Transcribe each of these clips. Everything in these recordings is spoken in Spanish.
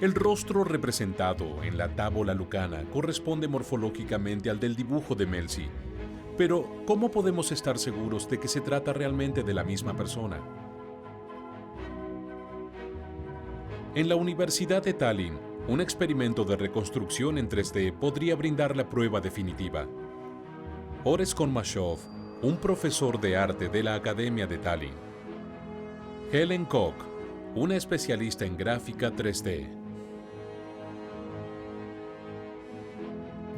El rostro representado en la tábola lucana corresponde morfológicamente al del dibujo de Melzi. Pero, ¿cómo podemos estar seguros de que se trata realmente de la misma persona? En la Universidad de Tallinn, un experimento de reconstrucción en 3D podría brindar la prueba definitiva. Ores Konmashov, un profesor de arte de la Academia de Tallinn. Helen Koch, una especialista en gráfica 3D.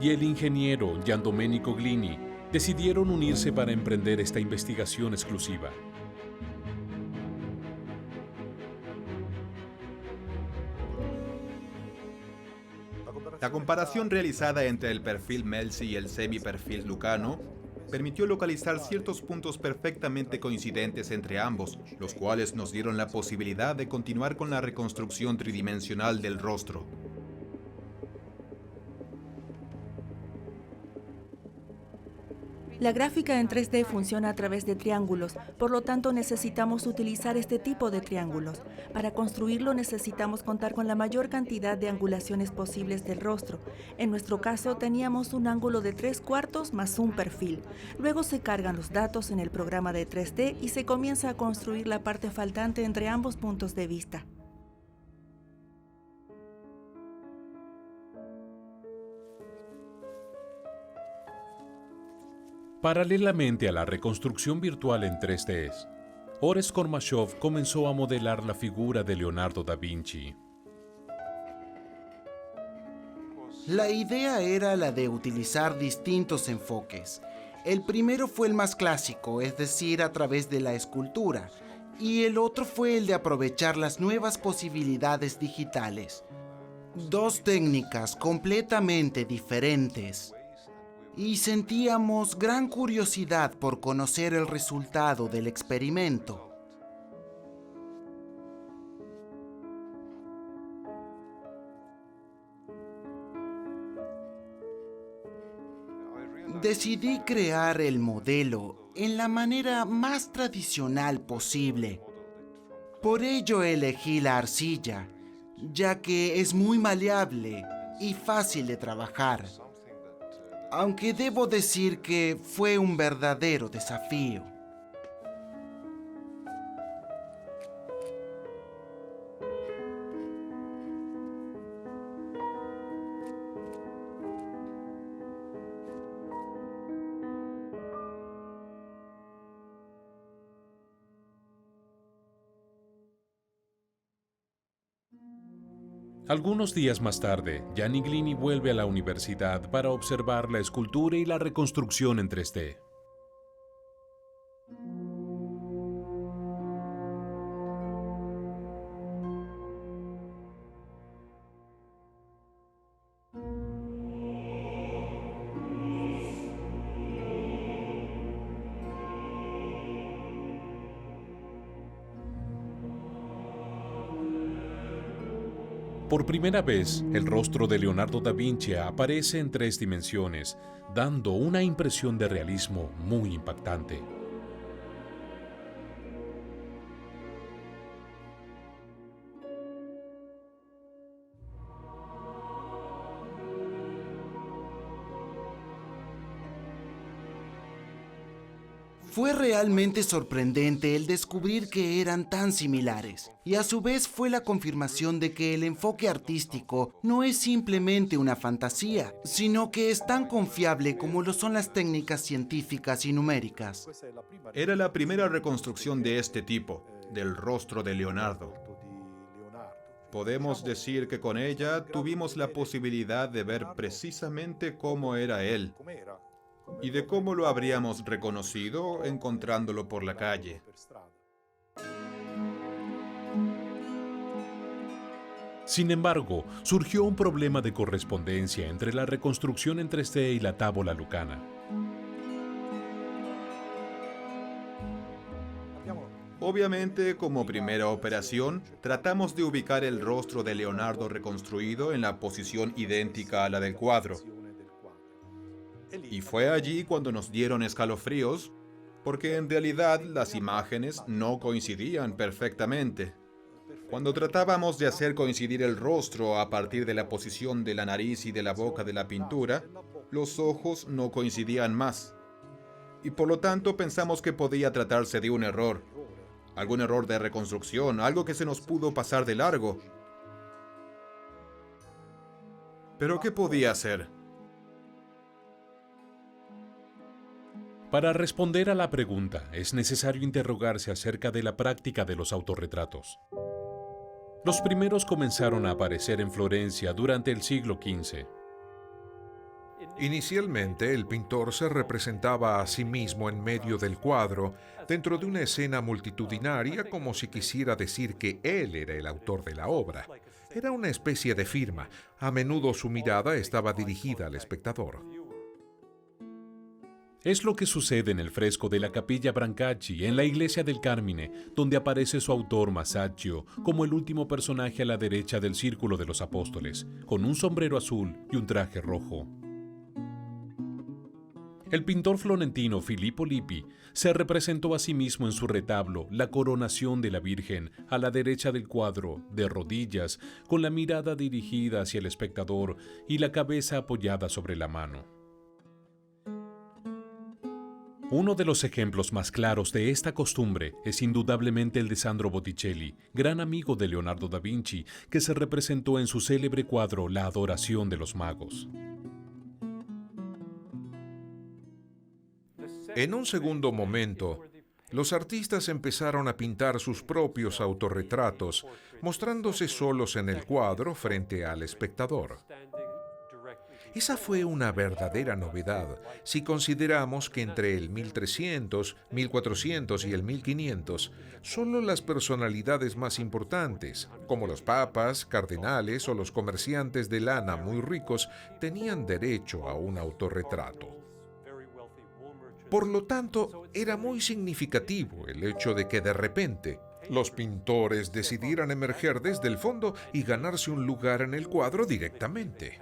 Y el ingeniero Giandomenico Glini decidieron unirse para emprender esta investigación exclusiva. La comparación realizada entre el perfil Melzi y el semiperfil lucano permitió localizar ciertos puntos perfectamente coincidentes entre ambos, los cuales nos dieron la posibilidad de continuar con la reconstrucción tridimensional del rostro. La gráfica en 3D funciona a través de triángulos, por lo tanto necesitamos utilizar este tipo de triángulos. Para construirlo necesitamos contar con la mayor cantidad de angulaciones posibles del rostro. En nuestro caso teníamos un ángulo de 3/4 más un perfil. Luego se cargan los datos en el programa de 3D y se comienza a construir la parte faltante entre ambos puntos de vista. Paralelamente a la reconstrucción virtual en 3D, Ores Konmashov comenzó a modelar la figura de Leonardo da Vinci. La idea era la de utilizar distintos enfoques. El primero fue el más clásico, es decir, a través de la escultura, y el otro fue el de aprovechar las nuevas posibilidades digitales. Dos técnicas completamente diferentes. Y sentíamos gran curiosidad por conocer el resultado del experimento. Decidí crear el modelo en la manera más tradicional posible. Por ello elegí la arcilla, ya que es muy maleable y fácil de trabajar. Aunque debo decir que fue un verdadero desafío. Algunos días más tarde, Gianni Glini vuelve a la universidad para observar la escultura y la reconstrucción en 3D. Por primera vez, el rostro de Leonardo da Vinci aparece en 3 dimensiones, dando una impresión de realismo muy impactante. Fue realmente sorprendente el descubrir que eran tan similares, y a su vez fue la confirmación de que el enfoque artístico no es simplemente una fantasía, sino que es tan confiable como lo son las técnicas científicas y numéricas. Era la primera reconstrucción de este tipo, del rostro de Leonardo. Podemos decir que con ella tuvimos la posibilidad de ver precisamente cómo era él y de cómo lo habríamos reconocido encontrándolo por la calle. Sin embargo, surgió un problema de correspondencia entre la reconstrucción en 3D y la tábola lucana. Obviamente, como primera operación, tratamos de ubicar el rostro de Leonardo reconstruido en la posición idéntica a la del cuadro. Y fue allí cuando nos dieron escalofríos, porque en realidad las imágenes no coincidían perfectamente. Cuando tratábamos de hacer coincidir el rostro a partir de la posición de la nariz y de la boca de la pintura, los ojos no coincidían más. Y por lo tanto pensamos que podía tratarse de un error. Algún error de reconstrucción, algo que se nos pudo pasar de largo. ¿Pero qué podía hacer? Para responder a la pregunta, es necesario interrogarse acerca de la práctica de los autorretratos. Los primeros comenzaron a aparecer en Florencia durante el siglo XV. Inicialmente, el pintor se representaba a sí mismo en medio del cuadro, dentro de una escena multitudinaria, como si quisiera decir que él era el autor de la obra. Era una especie de firma. A menudo su mirada estaba dirigida al espectador. Es lo que sucede en el fresco de la Capilla Brancacci en la iglesia del Carmine, donde aparece su autor Masaccio como el último personaje a la derecha del Círculo de los Apóstoles, con un sombrero azul y un traje rojo. El pintor florentino Filippo Lippi se representó a sí mismo en su retablo La Coronación de la Virgen a la derecha del cuadro, de rodillas, con la mirada dirigida hacia el espectador y la cabeza apoyada sobre la mano. Uno de los ejemplos más claros de esta costumbre es indudablemente el de Sandro Botticelli, gran amigo de Leonardo da Vinci, que se representó en su célebre cuadro La Adoración de los Magos. En un segundo momento, los artistas empezaron a pintar sus propios autorretratos, mostrándose solos en el cuadro frente al espectador. Esa fue una verdadera novedad, si consideramos que entre el 1300, 1400 y el 1500, solo las personalidades más importantes, como los papas, cardenales o los comerciantes de lana muy ricos, tenían derecho a un autorretrato. Por lo tanto, era muy significativo el hecho de que de repente los pintores decidieran emerger desde el fondo y ganarse un lugar en el cuadro directamente.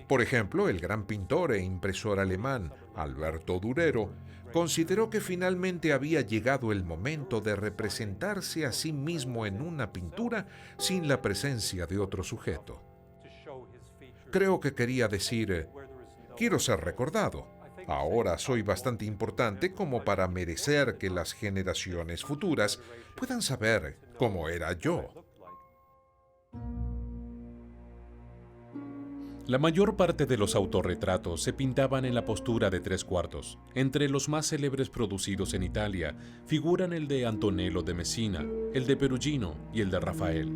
Por ejemplo, el gran pintor e impresor alemán Alberto Durero consideró que finalmente había llegado el momento de representarse a sí mismo en una pintura sin la presencia de otro sujeto. Creo que quería decir, quiero ser recordado. Ahora soy bastante importante como para merecer que las generaciones futuras puedan saber cómo era yo. La mayor parte de los autorretratos se pintaban en la postura de 3/4. Entre los más célebres producidos en Italia figuran el de Antonello de Messina, el de Perugino y el de Rafael.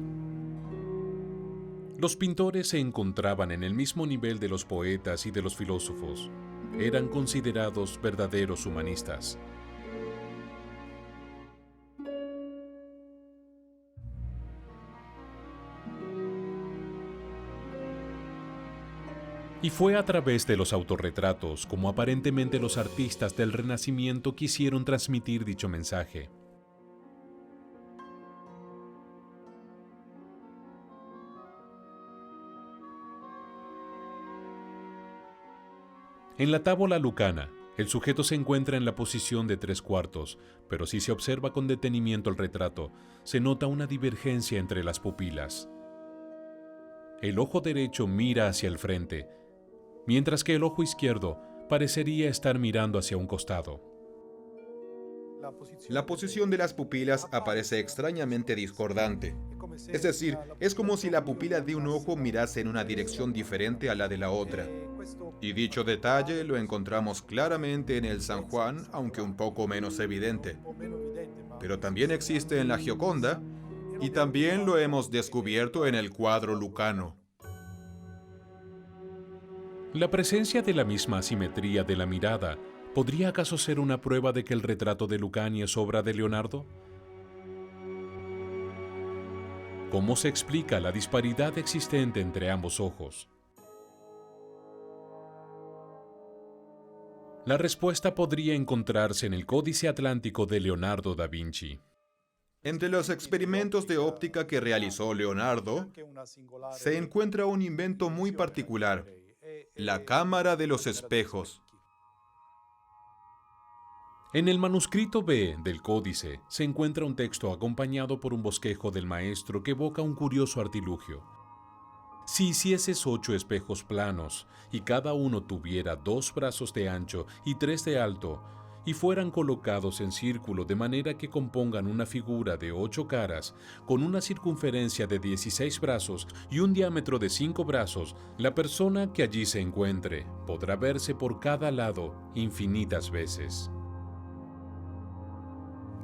Los pintores se encontraban en el mismo nivel de los poetas y de los filósofos. Eran considerados verdaderos humanistas. Y fue a través de los autorretratos como aparentemente los artistas del Renacimiento quisieron transmitir dicho mensaje. En la tábola lucana, el sujeto se encuentra en la posición de 3/4, pero si se observa con detenimiento el retrato, se nota una divergencia entre las pupilas. El ojo derecho mira hacia el frente, mientras que el ojo izquierdo parecería estar mirando hacia un costado. La posición de las pupilas aparece extrañamente discordante. Es decir, es como si la pupila de un ojo mirase en una dirección diferente a la de la otra. Y dicho detalle lo encontramos claramente en el San Juan, aunque un poco menos evidente. Pero también existe en la Gioconda, y también lo hemos descubierto en el cuadro lucano. La presencia de la misma asimetría de la mirada, ¿podría acaso ser una prueba de que el retrato de Lucani es obra de Leonardo? ¿Cómo se explica la disparidad existente entre ambos ojos? La respuesta podría encontrarse en el Códice Atlántico de Leonardo da Vinci. Entre los experimentos de óptica que realizó Leonardo, se encuentra un invento muy particular: la cámara de los espejos. En el manuscrito B del códice se encuentra un texto acompañado por un bosquejo del maestro que evoca un curioso artilugio. Si hicieses 8 espejos planos y cada uno tuviera 2 brazos de ancho y 3 de alto, y fueran colocados en círculo de manera que compongan una figura de 8 caras, con una circunferencia de 16 brazos y un diámetro de 5 brazos, la persona que allí se encuentre podrá verse por cada lado infinitas veces.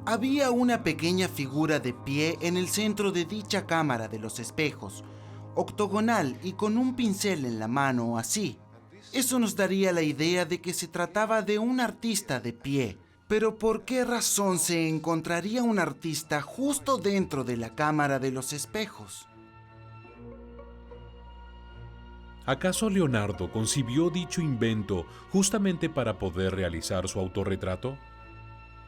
Había una pequeña figura de pie en el centro de dicha cámara de los espejos, octogonal y con un pincel en la mano así. Eso nos daría la idea de que se trataba de un artista de pie. Pero ¿por qué razón se encontraría un artista justo dentro de la cámara de los espejos? ¿Acaso Leonardo concibió dicho invento justamente para poder realizar su autorretrato?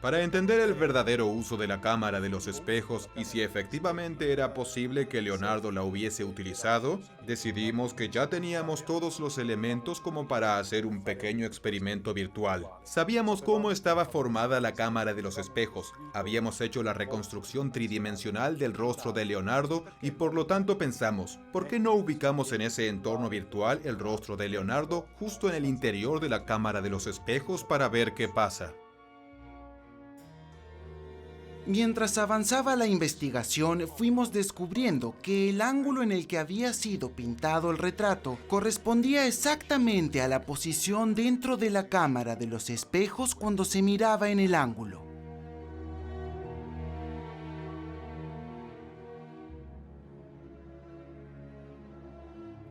Para entender el verdadero uso de la cámara de los espejos y si efectivamente era posible que Leonardo la hubiese utilizado, decidimos que ya teníamos todos los elementos como para hacer un pequeño experimento virtual. Sabíamos cómo estaba formada la cámara de los espejos, habíamos hecho la reconstrucción tridimensional del rostro de Leonardo y por lo tanto pensamos, ¿por qué no ubicamos en ese entorno virtual el rostro de Leonardo justo en el interior de la cámara de los espejos para ver qué pasa? Mientras avanzaba la investigación, fuimos descubriendo que el ángulo en el que había sido pintado el retrato correspondía exactamente a la posición dentro de la cámara de los espejos cuando se miraba en el ángulo.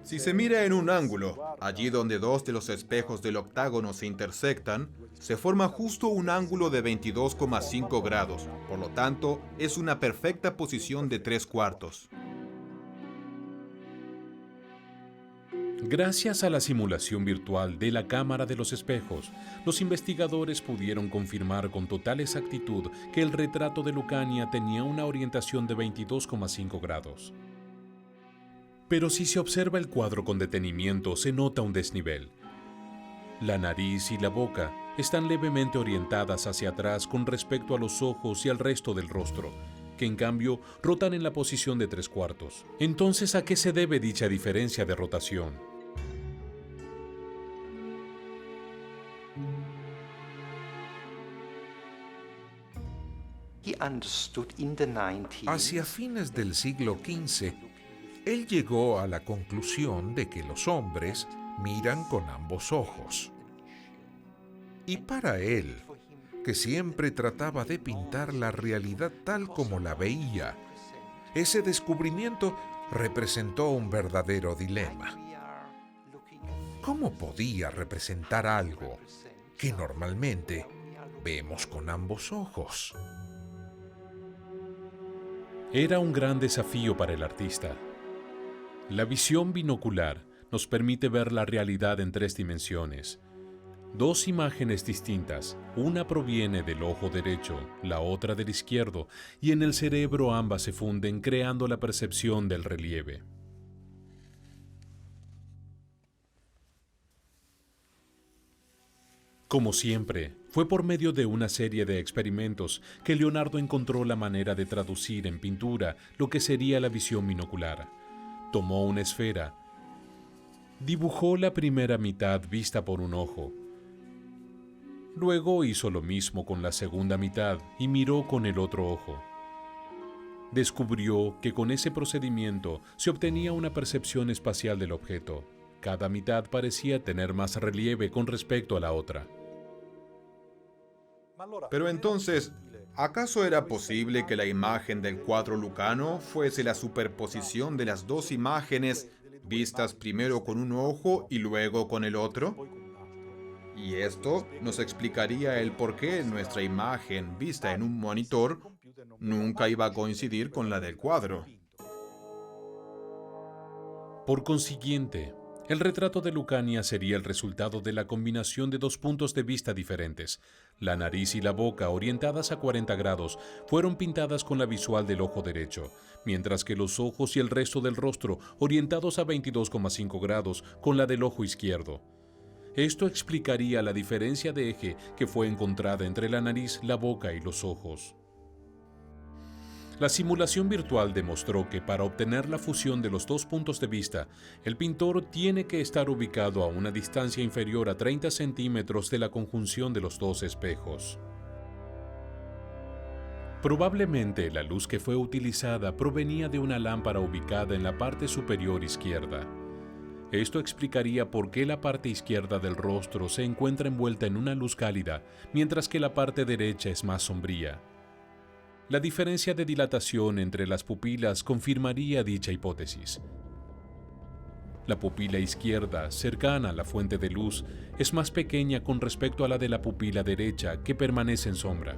Si se mira en un ángulo, allí donde 2 de los espejos del octágono se intersectan, se forma justo un ángulo de 22,5 grados. Por lo tanto, es una perfecta posición de 3/4. Gracias a la simulación virtual de la cámara de los espejos, los investigadores pudieron confirmar con total exactitud que el retrato de Lucania tenía una orientación de 22,5 grados. Pero si se observa el cuadro con detenimiento, se nota un desnivel. La nariz y la boca están levemente orientadas hacia atrás con respecto a los ojos y al resto del rostro, que en cambio rotan en la posición de 3/4. Entonces, ¿a qué se debe dicha diferencia de rotación? Hacia fines del siglo XV, él llegó a la conclusión de que los hombres miran con ambos ojos. Y para él, que siempre trataba de pintar la realidad tal como la veía, ese descubrimiento representó un verdadero dilema. ¿Cómo podía representar algo que normalmente vemos con ambos ojos? Era un gran desafío para el artista. La visión binocular nos permite ver la realidad en 3 dimensiones. 2 imágenes distintas, una proviene del ojo derecho, la otra del izquierdo, y en el cerebro ambas se funden creando la percepción del relieve. Como siempre, fue por medio de una serie de experimentos que Leonardo encontró la manera de traducir en pintura lo que sería la visión binocular. Tomó una esfera, dibujó la primera mitad vista por un ojo. Luego hizo lo mismo con la segunda mitad y miró con el otro ojo. Descubrió que con ese procedimiento se obtenía una percepción espacial del objeto. Cada mitad parecía tener más relieve con respecto a la otra. Pero entonces, ¿acaso era posible que la imagen del cuadro lucano fuese la superposición de las 2 imágenes vistas primero con un ojo y luego con el otro? Y esto nos explicaría el por qué nuestra imagen vista en un monitor nunca iba a coincidir con la del cuadro. Por consiguiente, el retrato de Lucania sería el resultado de la combinación de 2 puntos de vista diferentes. La nariz y la boca, orientadas a 40 grados, fueron pintadas con la visual del ojo derecho, mientras que los ojos y el resto del rostro, orientados a 22,5 grados, con la del ojo izquierdo. Esto explicaría la diferencia de eje que fue encontrada entre la nariz, la boca y los ojos. La simulación virtual demostró que para obtener la fusión de los dos puntos de vista, el pintor tiene que estar ubicado a una distancia inferior a 30 centímetros de la conjunción de los dos espejos. Probablemente la luz que fue utilizada provenía de una lámpara ubicada en la parte superior izquierda. Esto explicaría por qué la parte izquierda del rostro se encuentra envuelta en una luz cálida, mientras que la parte derecha es más sombría. La diferencia de dilatación entre las pupilas confirmaría dicha hipótesis. La pupila izquierda, cercana a la fuente de luz, es más pequeña con respecto a la de la pupila derecha, que permanece en sombra.